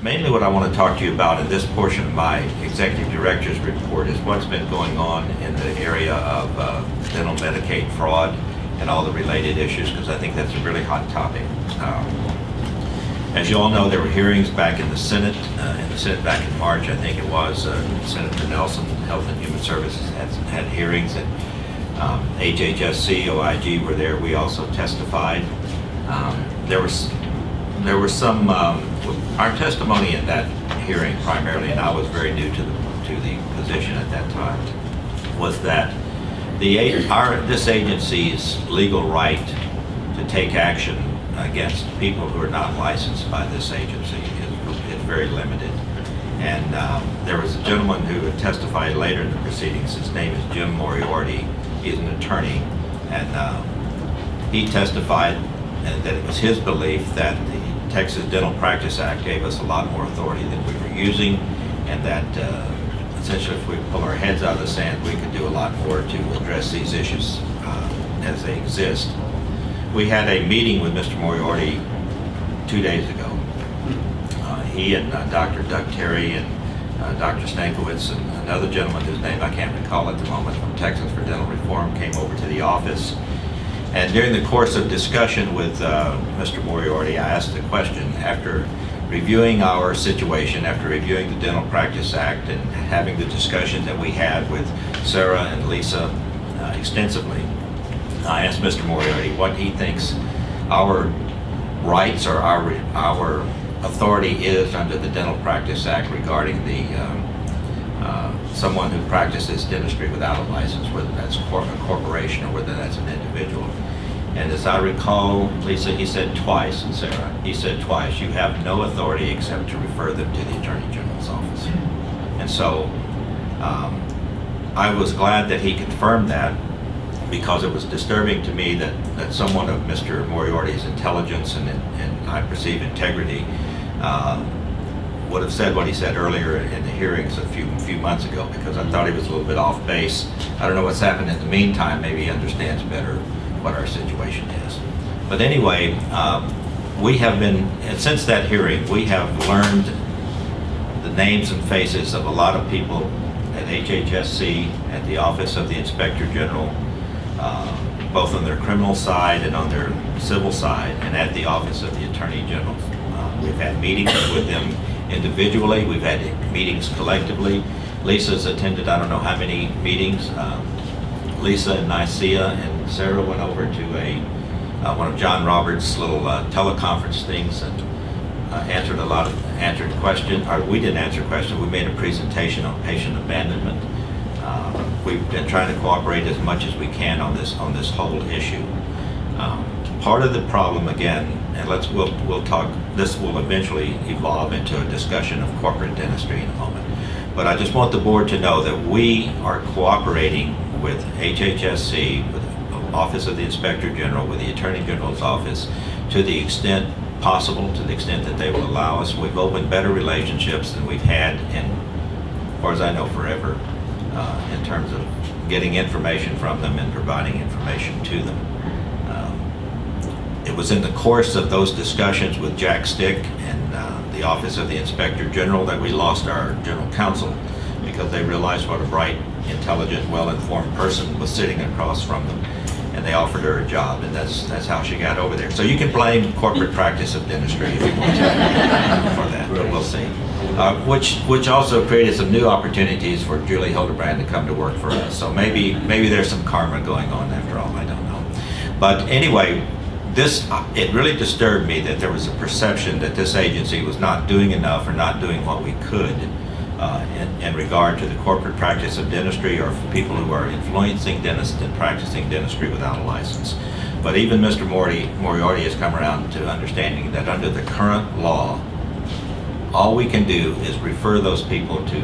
Mainly what I want to talk to you about in this portion of my executive director's report is what's been going on in the area of dental Medicaid fraud and all the related issues, because I think that's a really hot topic. As you all know, there were hearings back in the Senate back in March, I think it was. Senator Nelson, Health and Human Services, had hearings, and HHSC, OIG were there. We also testified. There was some, our testimony in that hearing primarily, and I was very new to the position at that time, was that this agency's legal right to take action against people who are not licensed by this agency is very limited. And there was a gentleman who had testified later in the proceedings. His name is Jim Moriarty. He's an attorney, and he testified that it was his belief that the Texas Dental Practice Act gave us a lot more authority than we were using, and that essentially if we pull our heads out of the sand, we could do a lot more to address these issues as they exist. We had a meeting with Mr. Moriarty 2 days ago. He and Dr. Doug Terry and Dr. Stankiewicz and another gentleman whose name I can't recall at the moment from Texas for Dental Reform came over to the office. And during the course of discussion with Mr. Moriarty, I asked the question, after reviewing our situation, after reviewing the Dental Practice Act and having the discussion that we had with Sarah and Lisa extensively, I asked Mr. Moriarty what he thinks our rights or our authority is under the Dental Practice Act regarding the someone who practices dentistry without a license, whether that's a corporation or whether that's an individual. And as I recall, Lisa, he said twice, and Sarah, he said twice, you have no authority except to refer them to the Attorney General's office. And so I was glad that he confirmed that, because it was disturbing to me that someone of Mr. Moriarty's intelligence and I perceive integrity would have said what he said earlier in the hearings a few months ago, because I thought he was a little bit off base. I don't know what's happened in the meantime. Maybe he understands better what our situation is. But anyway, we have been, since that hearing, we have learned the names and faces of a lot of people at HHSC, at the Office of the Inspector General, both on their criminal side and on their civil side, and at the Office of the Attorney General. We've had meetings with them individually. We've had meetings collectively. Lisa's attended I don't know how many meetings. Lisa and Nicaea and Sarah went over to one of John Roberts' little teleconference things and answered questions. Or we didn't answer questions. We made a presentation on patient abandonment. We've been trying to cooperate as much as we can on this whole issue. Part of the problem, again, and we'll talk. This will eventually evolve into a discussion of corporate dentistry in a moment. But I just want the board to know that we are cooperating with HHSC, with the Office of the Inspector General, with the Attorney General's office, to the extent possible, to the extent that they will allow us. We've opened better relationships than we've had in, as far as I know, forever. In terms of getting information from them and providing information to them. It was in the course of those discussions with Jack Stick and the Office of the Inspector General that we lost our General Counsel, because they realized what a bright, intelligent, well-informed person was sitting across from them, and they offered her a job, and that's how she got over there. So you can blame corporate practice of dentistry if you want to for that, but we'll see. Which also created some new opportunities for Julie Hildebrand to come to work for us. So maybe there's some karma going on after all, I don't know. But anyway, it really disturbed me that there was a perception that this agency was not doing enough or not doing what we could in regard to the corporate practice of dentistry, or for people who are influencing dentists and practicing dentistry without a license. But even Mr. Moriarty has come around to understanding that under the current law, all we can do is refer those people to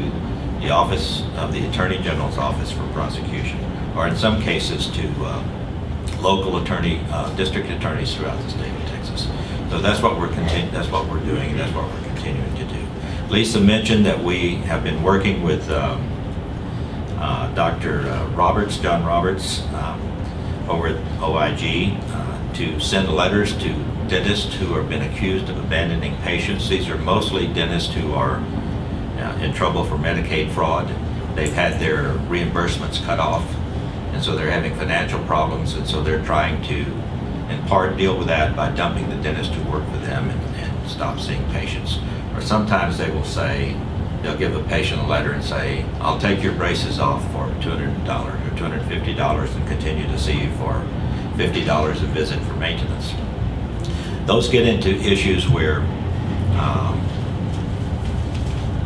the Office of the Attorney General's office for prosecution, or in some cases to local district attorneys throughout the state of Texas. So that's what we're doing, and that's what we're continuing to do. Lisa mentioned that we have been working with Dr. Roberts, John Roberts, over at OIG, to send letters to dentists who have been accused of abandoning patients. These are mostly dentists who are in trouble for Medicaid fraud. They've had their reimbursements cut off, and so they're having financial problems, and so they're trying to, in part, deal with that by dumping the dentist who work for them and stop seeing patients. Or sometimes they will say, they'll give a patient a letter and say, I'll take your braces off for $200 or $250 and continue to see you for $50 a visit for maintenance. Those get into issues where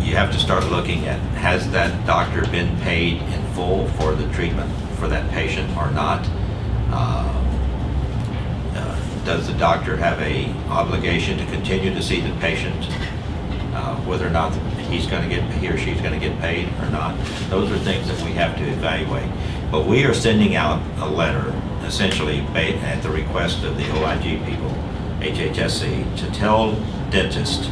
you have to start looking at, has that doctor been paid in full for the treatment for that patient or not? Does the doctor have a obligation to continue to see the patient, whether or not he or she's going to get paid or not? Those are things that we have to evaluate. But we are sending out a letter, essentially at the request of the OIG people, HHSC, to tell dentists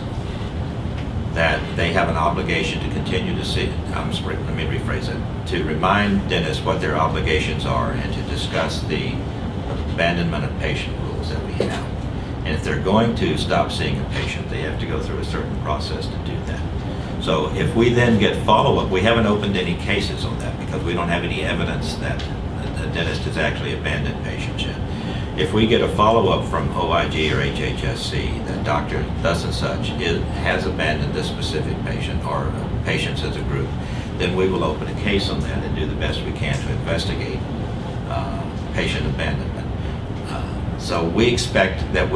that they have an obligation to continue to see, let me rephrase it, to remind dentists what their obligations are and to discuss the abandonment of patient rules that we have. And if they're going to stop seeing a patient, they have to go through a certain process to do that. So if we then get follow-up, we haven't opened any cases on that because we don't have any evidence that the dentist has actually abandoned patients yet. If we get a follow-up from OIG or HHSC that Dr. thus and such has abandoned this specific patient or patients as a group, then we will open a case on that and do the best we can to investigate patient abandonment. So we expect our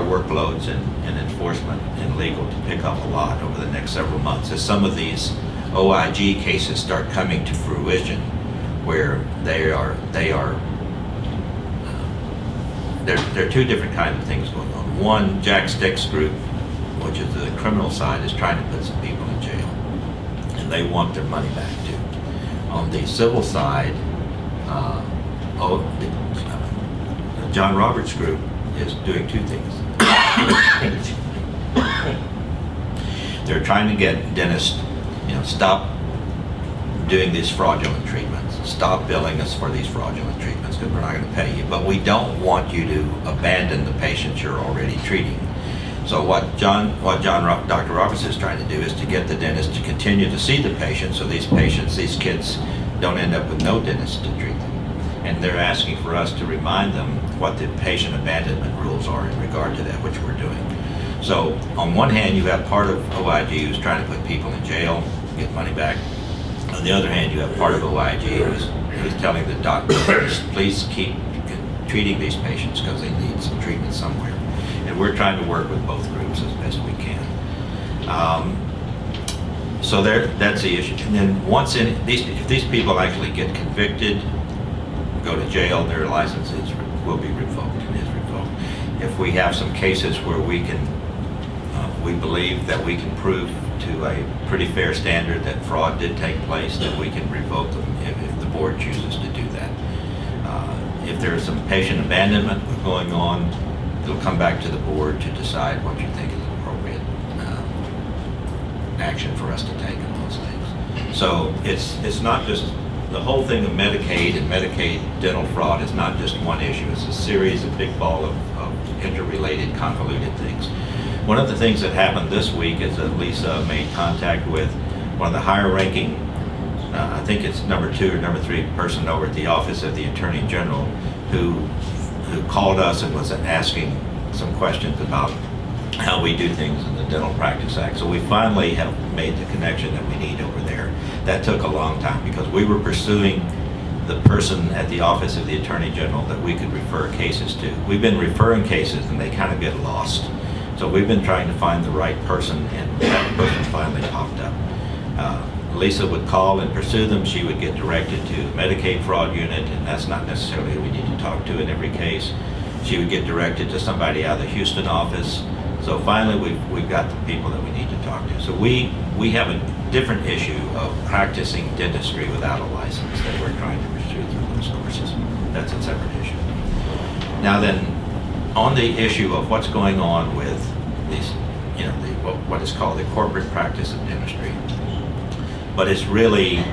workloads in enforcement and legal to pick up a lot over the next several months as some of these OIG cases start coming to fruition, where there are two different kinds of things going on. One, Jack Stick's group, which is the criminal side, is trying to put some people in jail, and they want their money back too. On the civil side, John Roberts' group is doing two things. They're trying to get dentists, stop doing these fraudulent treatments. Stop billing us for these fraudulent treatments because we're not going to pay you. But we don't want you to abandon the patients you're already treating. So what Dr. Roberts is trying to do is to get the dentist to continue to see the patients, so these kids don't end up with no dentist to treat them. And they're asking for us to remind them what the patient abandonment rules are in regard to that, which we're doing. So on one hand, you have part of OIG who's trying to put people in jail, get money back. On the other hand, you have part of OIG who's telling the doctors, please keep treating these patients because they need some treatment somewhere. And we're trying to work with both groups as best we can. So that's the issue. And then if these people actually get convicted, go to jail, their licenses will be revoked and is revoked. If we have some cases where we believe that we can prove to a pretty fair standard that fraud did take place, that we can revoke them if the board chooses to do that. If there is some patient abandonment going on, it'll come back to the board to decide what you think is appropriate action for us to take on those things. So it's not just the whole thing of Medicaid and Medicaid dental fraud is not just one issue. It's a series of big ball of interrelated, convoluted things. One of the things that happened this week is that Lisa made contact with one of the higher ranking, I think it's number 2 or number 3 person over at the Office of the Attorney General who called us and was asking some questions about how we do things in the Dental Practice Act. So we finally have made the connection that we need over there. That took a long time because we were pursuing the person at the Office of the Attorney General that we could refer cases to. We've been referring cases and they kind of get lost. So we've been trying to find the right person, and that person finally popped up. Lisa would call and pursue them. She would get directed to the Medicaid fraud unit, and that's not necessarily who we need to talk to in every case. She would get directed to somebody out of the Houston office. So finally, we've got the people that we need to talk to. So we have a different issue of practicing dentistry without a license that we're trying to pursue through those courses. That's a separate issue. Now then, on the issue of what's going on with these, what is called the corporate practice of dentistry, but it's really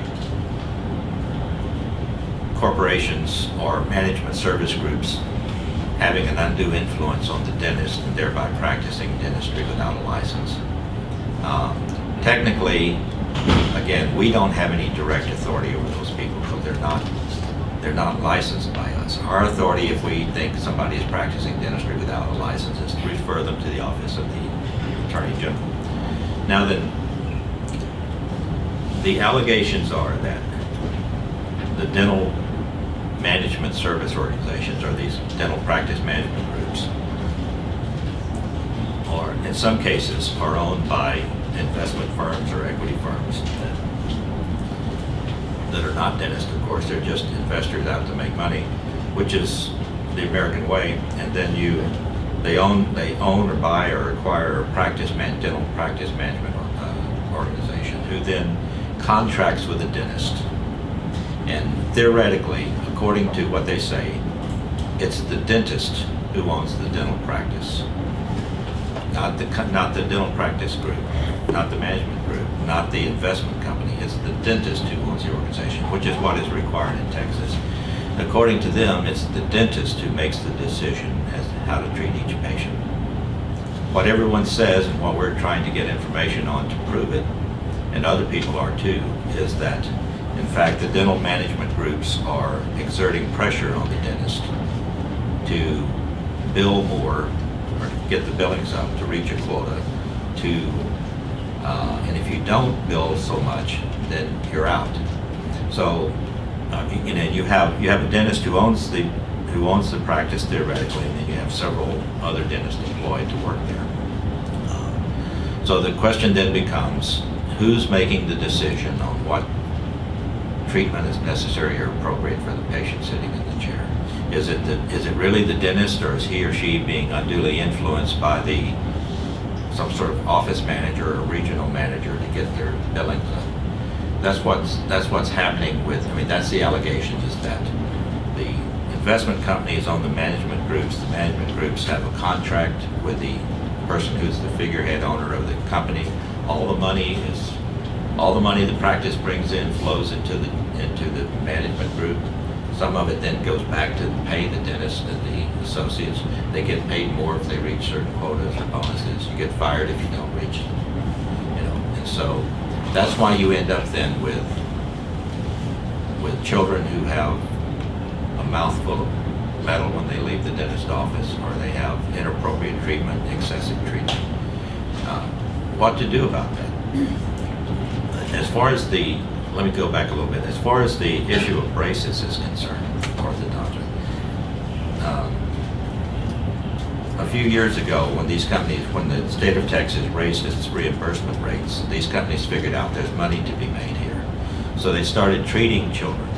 corporations or management service groups having an undue influence on the dentist and thereby practicing dentistry without a license. Technically, again, we don't have any direct authority over those people because they're not licensed by us. Our authority, if we think somebody is practicing dentistry without a license, is to refer them to the office of the Attorney General. Now then, the allegations are that the dental management service organizations, or these dental practice management groups, or in some cases are owned by investment firms or equity firms that are not dentists. Of course, they're just investors out to make money, which is the American way. And then they own or buy or acquire a dental practice management organization, who then contracts with a dentist. And theoretically, according to what they say, it's the dentist who owns the dental practice, not the dental practice group, not the management group, not the investment company. It's the dentist who owns the organization, which is what is required in Texas. According to them, it's the dentist who makes the decision as to how to treat each patient. What everyone says, and what we're trying to get information on to prove it, and other people are too, is that in fact the dental management groups are exerting pressure on the dentist to bill more, or get the billings up to reach a quota, and if you don't bill so much, then you're out. So you have a dentist who owns the practice theoretically, and then you have several other dentists employed to work there. So the question then becomes, who's making the decision on what treatment is necessary or appropriate for the patient sitting in the chair? Is it really the dentist, or is he or she being unduly influenced by some sort of office manager or regional manager to get their billings up? That's what's happening with. That's the allegation, is that the investment companies own the management groups. The management groups have a contract with the person who's the figurehead owner of the company. All the money the practice brings in flows into the management group. Some of it then goes back to pay the dentist and the associates. They get paid more if they reach certain quotas or bonuses. You get fired if you don't reach them. And so that's why you end up then with children who have a mouthful of metal when they leave the dentist office, or they have inappropriate treatment, excessive treatment. What to do about that? As far as let me go back a little bit. As far as the issue of braces is concerned, orthodontia, a few years ago, when the state of Texas raised its reimbursement rates, these companies figured out there's money to be made here. So they started treating children,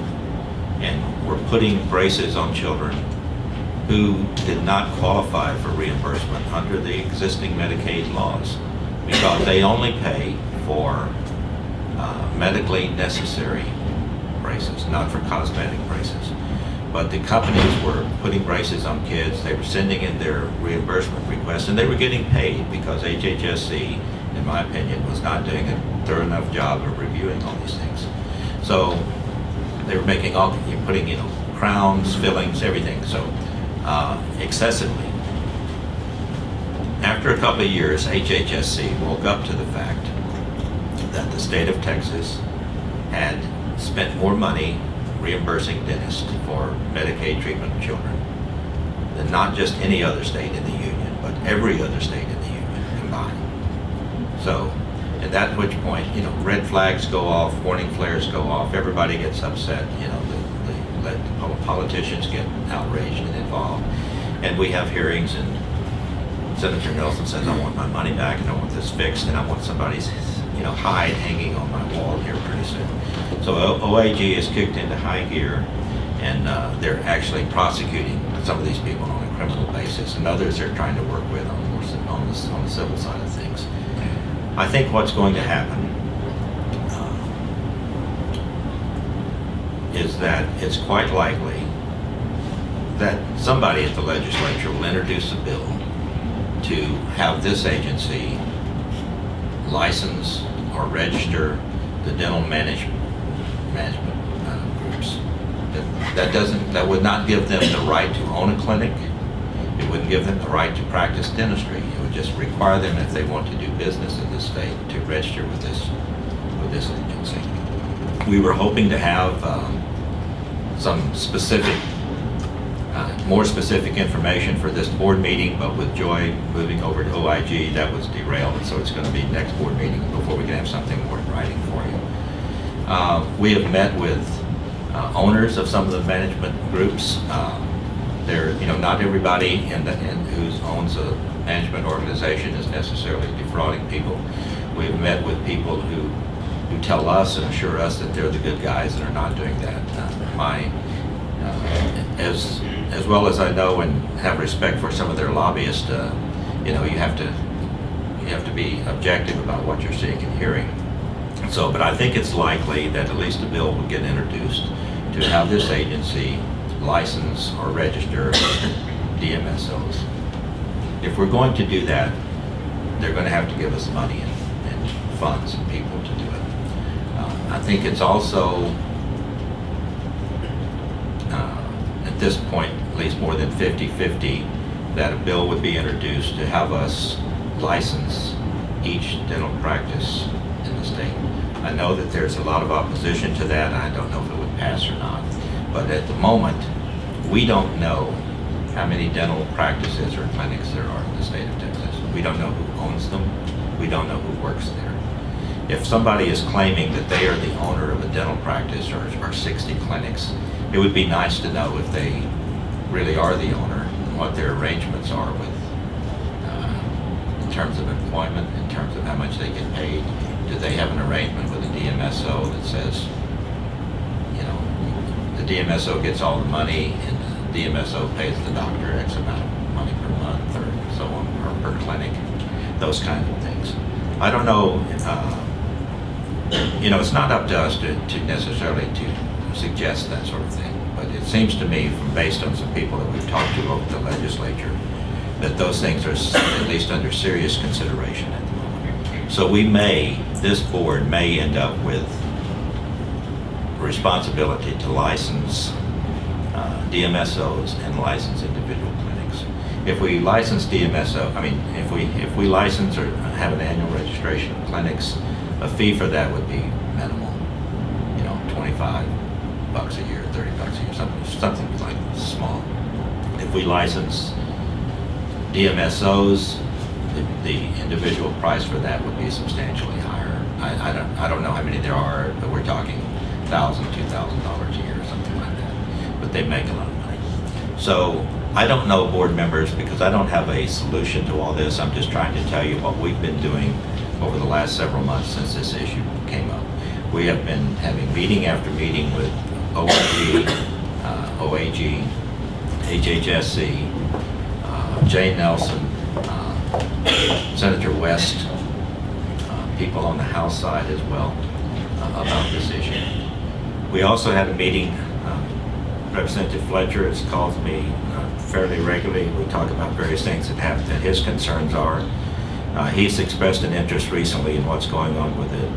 and were putting braces on children who did not qualify for reimbursement under the existing Medicaid laws, because they only pay for medically necessary braces, not for cosmetic braces. But the companies were putting braces on kids. They were sending in their reimbursement requests, and they were getting paid, because HHSC, in my opinion, was not doing a thorough enough job of reviewing all these things. So they were making putting crowns, fillings, everything, so excessively. After a couple of years, HHSC woke up to the fact that the state of Texas had spent more money reimbursing dentists for Medicaid treatment of children than not just any other state in the union, but every other state in the union combined. So at that which point, red flags go off, warning flares go off, everybody gets upset, the politicians get outraged and involved, and we have hearings, and Senator Nelson says, I want my money back, and I want this fixed, and I want somebody's hide hanging on my wall here pretty soon. So OAG is kicked into high gear, and they're actually prosecuting some of these people on a criminal basis, and others they're trying to work with on the civil side of things. I think what's going to happen is that it's quite likely that somebody at the legislature will introduce a bill to have this agency license or register the dental management groups. That would not give them the right to own a clinic. It wouldn't give them the right to practice dentistry. It would just require them, if they want to do business in this state, to register with this agency. We were hoping to have some specific, more specific information for this board meeting, but with Joy moving over to OIG, that was derailed, and so it's going to be next board meeting before we can have something more in writing for you. We have met with owners of some of the management groups. Not everybody who owns a management organization is necessarily defrauding people. We've met with people who tell us and assure us that they're the good guys and are not doing that. As well as I know and have respect for some of their lobbyists, you have to be objective about what you're seeing and hearing. So, but I think it's likely that at least a bill will get introduced to have this agency license or register DMSOs. If we're going to do that, they're going to have to give us money and funds and people to do it. I think it's also, at this point, at least more than 50-50, that a bill would be introduced to have us license each dental practice in the state. I know that there's a lot of opposition to that. I don't know if it would pass or not. But at the moment, we don't know how many dental practices or clinics there are in the state of Texas. We don't know who owns them. We don't know who works there. If somebody is claiming that they are the owner of a dental practice or 60 clinics, it would be nice to know if they really are the owner and what their arrangements are with, in terms of employment, in terms of how much they get paid. Do they have an arrangement with a DMSO that says, the DMSO gets all the money and the DMSO pays the doctor X amount of money per month or so on, or per clinic, those kinds of things. I don't know, it's not up to us to necessarily to suggest that sort of thing, but it seems to me, based on some people that we've talked to over the legislature, that those things are at least under serious consideration at the moment. So this board may end up with responsibility to license DMSOs and license individual clinics. If we license if we license or have an annual registration of clinics, a fee for that would be minimal, $25 a year, $30 a year, something like small. If we license DMSOs, the individual price for that would be substantially higher. I don't know how many there are, but we're talking $1,000, $2,000 a year or something like that. But they make a lot of money. So I don't know, board members, because I don't have a solution to all this. I'm just trying to tell you what we've been doing over the last several months since this issue came up. We have been having meeting after meeting with OAG, HHSC, Jay Nelson, Senator West, people on the House side as well about this issue. We also had a meeting, Representative Fletcher has called me fairly regularly. We talk about various things that his concerns are. He's expressed an interest recently in what's going on with the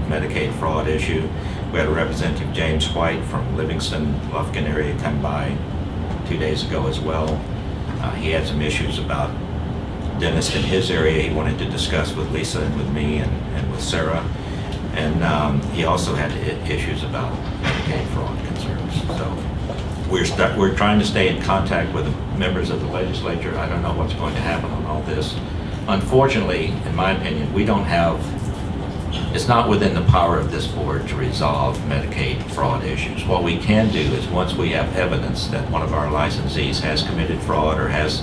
Medicaid fraud issue. We had a Representative James White from Livingston, Lufkin area come by 2 days ago as well. He had some issues about dentists in his area he wanted to discuss with Lisa and with me and with Sarah. And he also had issues about Medicaid fraud concerns. So we're trying to stay in contact with the members of the legislature. I don't know what's going to happen on all this. Unfortunately, in my opinion, it's not within the power of this board to resolve Medicaid fraud issues. What we can do is, once we have evidence that one of our licensees has committed fraud or has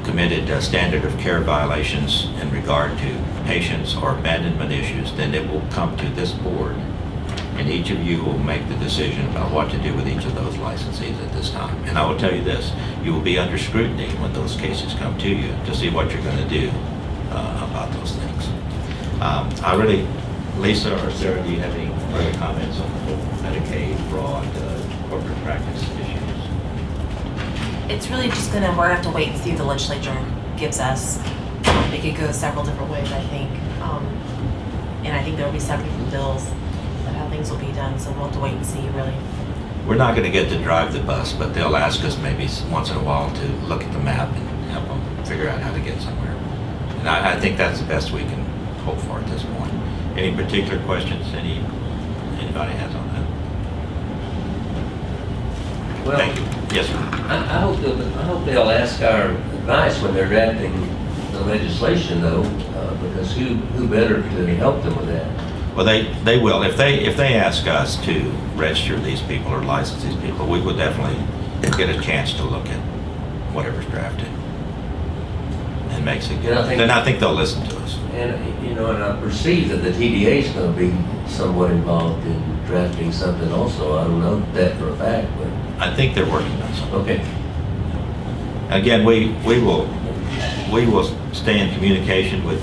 committed standard of care violations in regard to patients or abandonment issues, then it will come to this board, and each of you will make the decision about what to do with each of those licensees at this time. And I will tell you this, you will be under scrutiny when those cases come to you to see what you're going to do about those things. Lisa or Sarah, do you have any further comments on the whole Medicaid fraud, corporate practice issues? It's really just we're gonna have to wait and see what the legislature gives us. It could go several different ways, I think. And I think there'll be several different bills of how things will be done, so we'll have to wait and see, really. we're not going to get to drive the bus, but they'll ask us maybe once in a while to look at the map and help them figure out how to get somewhere. And I think that's the best we can hope for at this point. Any particular questions anybody has on that? Well, Thank you. Yes, sir. I hope they'll ask our advice when they're drafting the legislation, though, because who better to help them with that? Well, they will. If they ask us to register these people or license these people, we would definitely get a chance to look at whatever's drafted and make suggestions. Then I think they'll listen to us. And, and I perceive that the TDA is going to be somewhat involved in drafting something also. I don't know that for a fact, but. I think they're working on something. Okay. Again, we will stay in communication with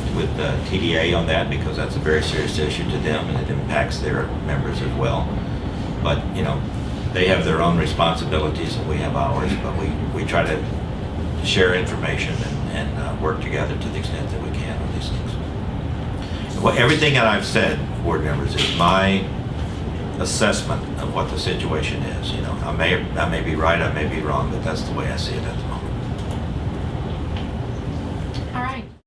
TDA on that because that's a very serious issue to them and it impacts their members as well. But, they have their own responsibilities and we have ours, but we try to share information and work together to the extent that we can on these things. Well, everything that I've said, board members, is my assessment of what the situation is. I may be right, I may be wrong, but that's the way I see it at the moment.